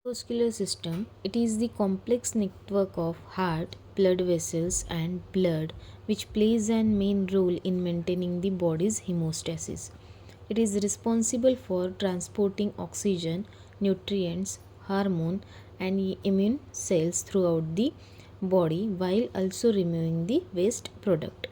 Cardiovascular system, it is the complex network of heart, blood vessels and blood which plays a main role in maintaining the body's hemostasis. It is responsible for transporting oxygen, nutrients, hormone and immune cells throughout the body while also removing the waste product.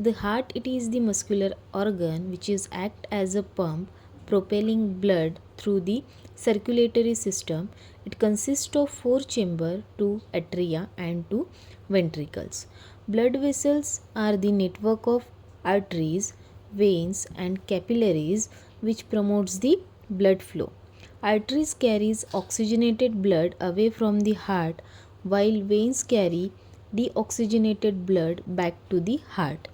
The heart, it is the muscular organ which is act as a pump propelling blood through the circulatory system. It consists of four chambers, two atria and two ventricles. Blood vessels are the network of arteries, veins and capillaries which promotes the blood flow. Arteries carries oxygenated blood away from the heart while veins carry deoxygenated blood back to the heart.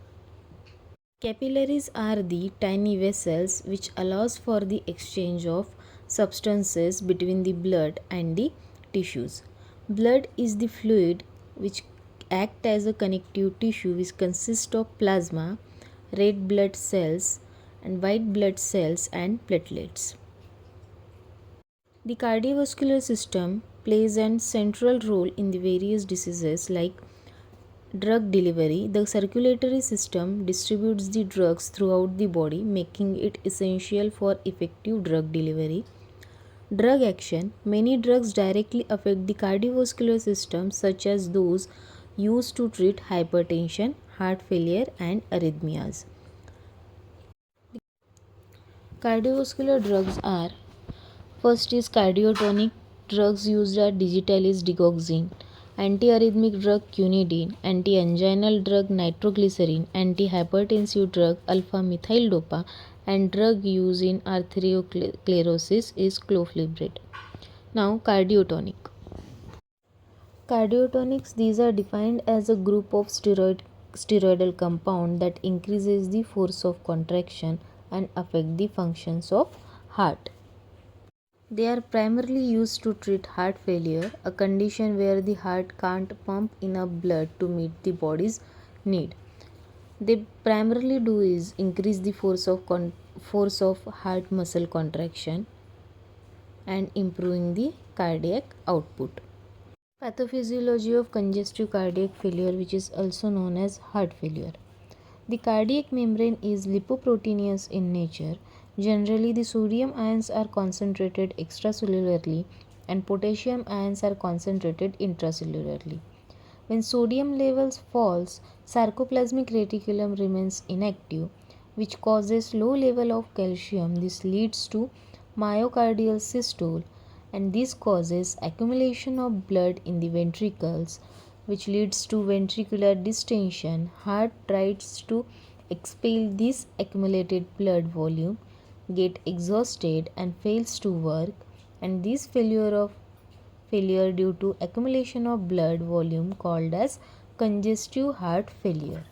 Capillaries are the tiny vessels which allows for the exchange of substances between the blood and the tissues. Blood is the fluid which act as a connective tissue which consists of plasma, red blood cells and white blood cells and platelets. The cardiovascular system plays a central role in the various diseases like drug delivery. The circulatory system distributes the drugs throughout the body, making it essential for effective drug delivery. Drug action. Many drugs directly affect the cardiovascular system, such as those used to treat hypertension, heart failure, and arrhythmias. Cardiovascular drugs are: first is cardiotonic. Drugs used are digitalis digoxin, antiarrhythmic drug quinidine, anti-anginal drug nitroglycerin, antihypertensive drug alpha-methyl-dopa, and drug used in arteriosclerosis is clofazimide. Now, cardiotonic. Cardiotonics, these are defined as a group of steroidal compound that increases the force of contraction and affect the functions of heart. They are primarily used to treat heart failure, a condition where the heart can't pump enough blood to meet the body's need. They primarily do is increase the force of heart muscle contraction and improving the cardiac output. Pathophysiology of congestive cardiac failure, which is also known as heart failure. The cardiac membrane is lipoproteinous in nature. Generally, the sodium ions are concentrated extracellularly and potassium ions are concentrated intracellularly. When sodium levels falls, sarcoplasmic reticulum remains inactive, which causes low level of calcium. This leads to myocardial systole, and this causes accumulation of blood in the ventricles, which leads to ventricular distension. Heart tries to expel this accumulated blood volume, get exhausted and fails to work, and this failure due to accumulation of blood volume called as congestive heart failure.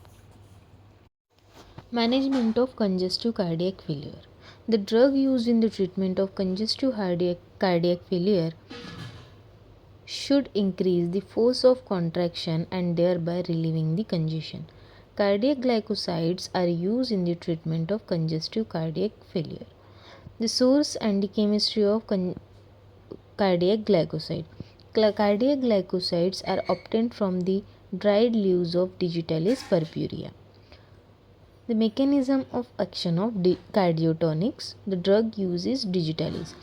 Management of congestive cardiac failure. The drug used in the treatment of congestive cardiac failure should increase the force of contraction and thereby relieving the congestion. Cardiac glycosides are used in the treatment of congestive cardiac failure. The source and the chemistry of cardiac glycoside. Cardiac glycosides are obtained from the dried leaves of Digitalis purpurea. The mechanism of action of cardiotonics. The drug uses digitalis.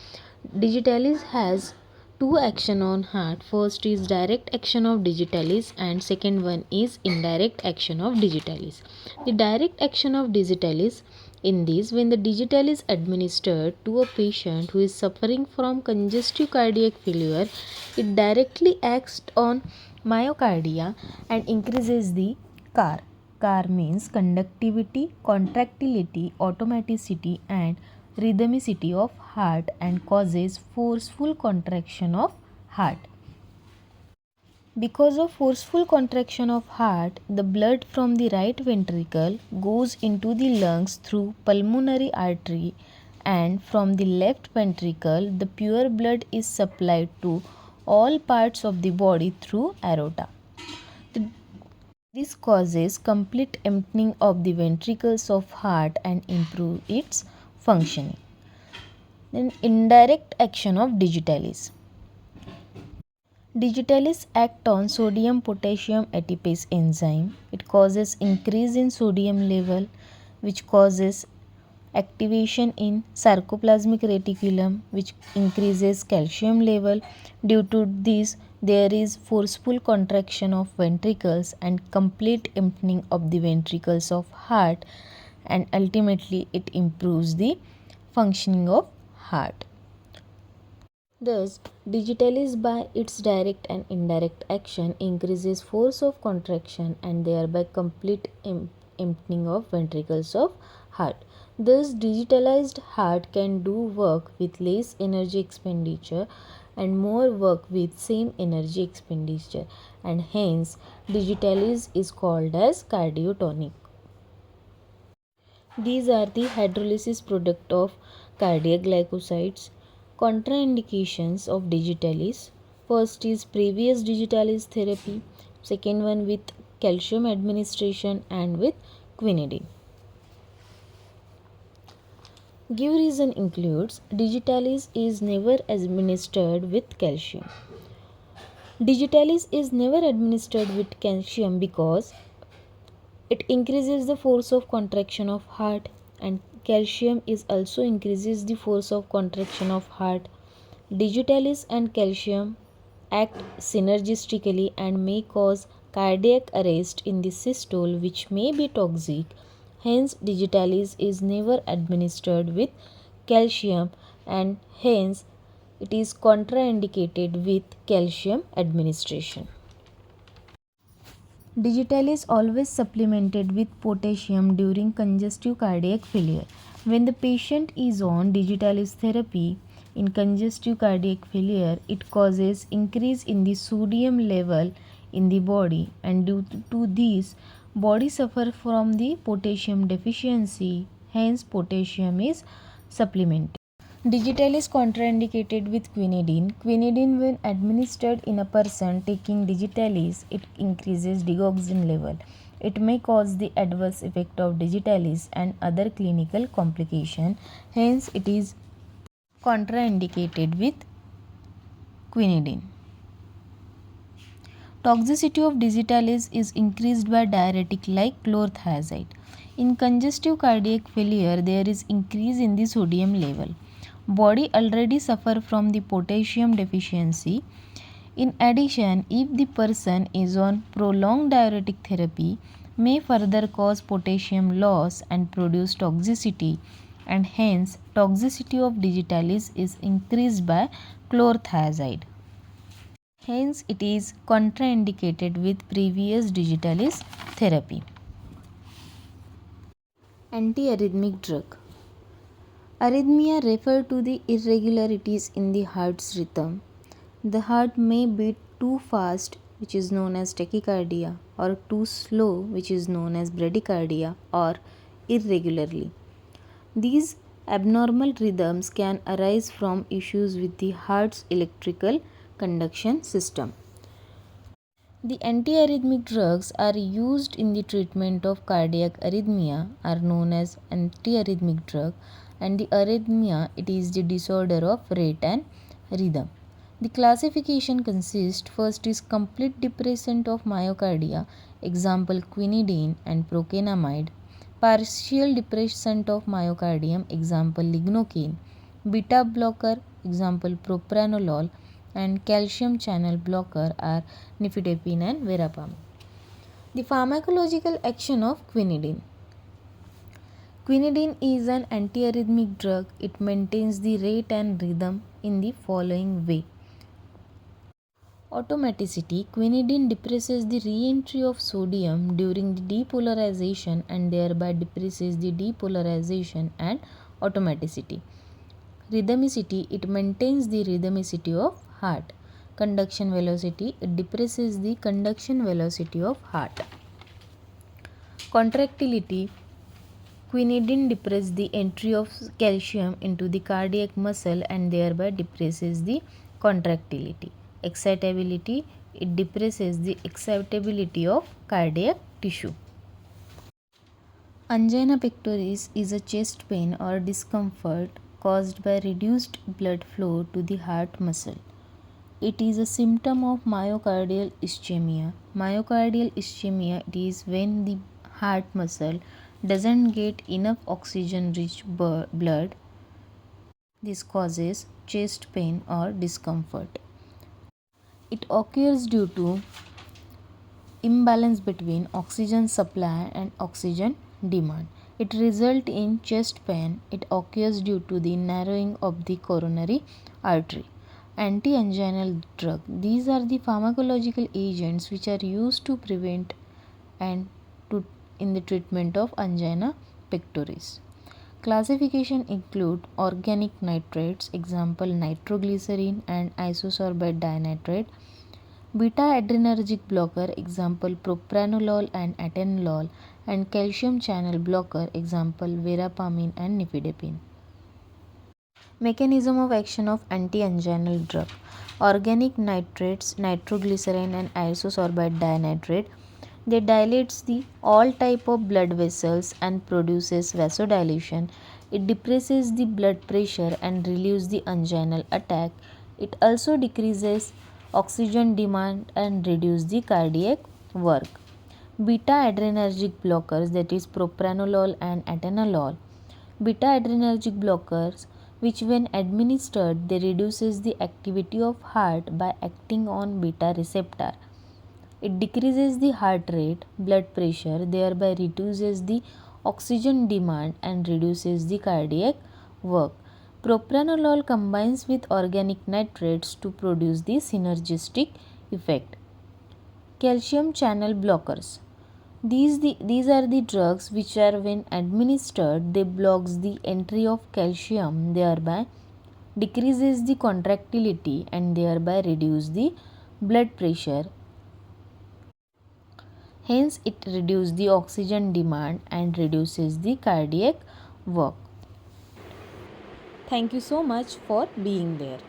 Digitalis has two action on heart. First is direct action of digitalis and second one is indirect action of digitalis. The direct action of digitalis, in this, when the digital is administered to a patient who is suffering from congestive cardiac failure, it directly acts on myocardia and increases the CAR. CAR means conductivity, contractility, automaticity and rhythmicity of heart and causes forceful contraction of heart. Because of forceful contraction of heart, the blood from the right ventricle goes into the lungs through pulmonary artery, and from the left ventricle the pure blood is supplied to all parts of the body through aorta. This causes complete emptying of the ventricles of heart and improve its functioning. Then indirect action of digitalis. Digitalis act on sodium potassium ATPase enzyme. It causes increase in sodium level, which causes activation in sarcoplasmic reticulum, which increases calcium level. Due to this, there is forceful contraction of ventricles and complete emptying of the ventricles of heart, and ultimately it improves the functioning of heart. Thus, digitalis by its direct and indirect action increases force of contraction and thereby complete emptying of ventricles of heart. Thus, digitalized heart can do work with less energy expenditure and more work with same energy expenditure, and hence digitalis is called as cardiotonic. These are the hydrolysis product of cardiac glycosides. Contraindications of digitalis. First is previous digitalis therapy. Second one with calcium administration and with quinidine. Give reason includes digitalis is never administered with calcium. Digitalis is never administered with calcium because it increases the force of contraction of heart, and calcium is also increases the force of contraction of heart. Digitalis and calcium act synergistically and may cause cardiac arrest in the systole, which may be toxic. Hence, digitalis is never administered with calcium, and hence it is contraindicated with calcium administration. Digital is always supplemented with potassium during congestive cardiac failure. When the patient is on digitalis therapy in congestive cardiac failure, it causes increase in the sodium level in the body, and due to this, body suffer from the potassium deficiency. Hence, potassium is supplemented. Digital is contraindicated with quinidine. Quinidine, when administered in a person taking digitalis, it increases digoxin level. It may cause the adverse effect of digitalis and other clinical complication. Hence, it is contraindicated with quinidine. Toxicity of digitalis is increased by diuretic like chlorothiazide. In congestive cardiac failure, there is increase in the sodium level. Body already suffer from the potassium deficiency. In addition, if the person is on prolonged diuretic therapy, may further cause potassium loss and produce toxicity, and hence toxicity of digitalis is increased by chlorothiazide. Hence, it is contraindicated with previous digitalis therapy. Antiarrhythmic drug. Arrhythmia refer to the irregularities in the heart's rhythm. The heart may beat too fast, which is known as tachycardia, or too slow, which is known as bradycardia, or irregularly. These abnormal rhythms can arise from issues with the heart's electrical conduction system. The antiarrhythmic drugs are used in the treatment of cardiac arrhythmia are known as antiarrhythmic drug, and the arrhythmia, it is the disorder of rate and rhythm. The classification consists first is complete depressant of myocardia, example quinidine and procainamide, partial depressant of myocardium, example lignocaine, beta blocker, example propranolol, and calcium channel blocker are nifedipine and verapamil. The pharmacological action of quinidine. Quinidine is an antiarrhythmic drug. It maintains the rate and rhythm in the following way. Automaticity. Quinidine depresses the re-entry of sodium during the depolarization and thereby depresses the depolarization and automaticity. Rhythmicity. It maintains the rhythmicity of heart. Conduction velocity. It depresses the conduction velocity of heart. Contractility. Quinidine depresses the entry of calcium into the cardiac muscle and thereby depresses the contractility. Excitability. It depresses the excitability of cardiac tissue. Angina pectoris is a chest pain or discomfort caused by reduced blood flow to the heart muscle. It is a symptom of myocardial ischemia. Myocardial ischemia, it is when the heart muscle doesn't get enough oxygen rich blood. This causes chest pain or discomfort. It occurs due to imbalance between oxygen supply and oxygen demand. It results in chest pain. It occurs due to the narrowing of the coronary artery. Anti-anginal drug. These are the pharmacological agents which are used to prevent and to in the treatment of angina pectoris. Classification include organic nitrates, example nitroglycerin and isosorbate dinitrate, beta adrenergic blocker, example propranolol and atenolol, and calcium channel blocker, example verapamine and nifedipine. Mechanism of action of anti-anginal drug. Organic nitrates, nitroglycerin and isosorbate dinitrate, they dilates the all type of blood vessels and produces vasodilation. It depresses the blood pressure and relieves the anginal attack. It also decreases oxygen demand and reduce the cardiac work. Beta adrenergic blockers, that is propranolol and atenolol. Beta adrenergic blockers, which when administered they reduces the activity of heart by acting on beta receptor. It decreases the heart rate, blood pressure, thereby reduces the oxygen demand and reduces the cardiac work. Propranolol combines with organic nitrates to produce the synergistic effect. Calcium channel blockers. These are the drugs which are when administered they blocks the entry of calcium, thereby decreases the contractility and thereby reduce the blood pressure. Hence, it reduces the oxygen demand and reduces the cardiac work. Thank you so much for being there.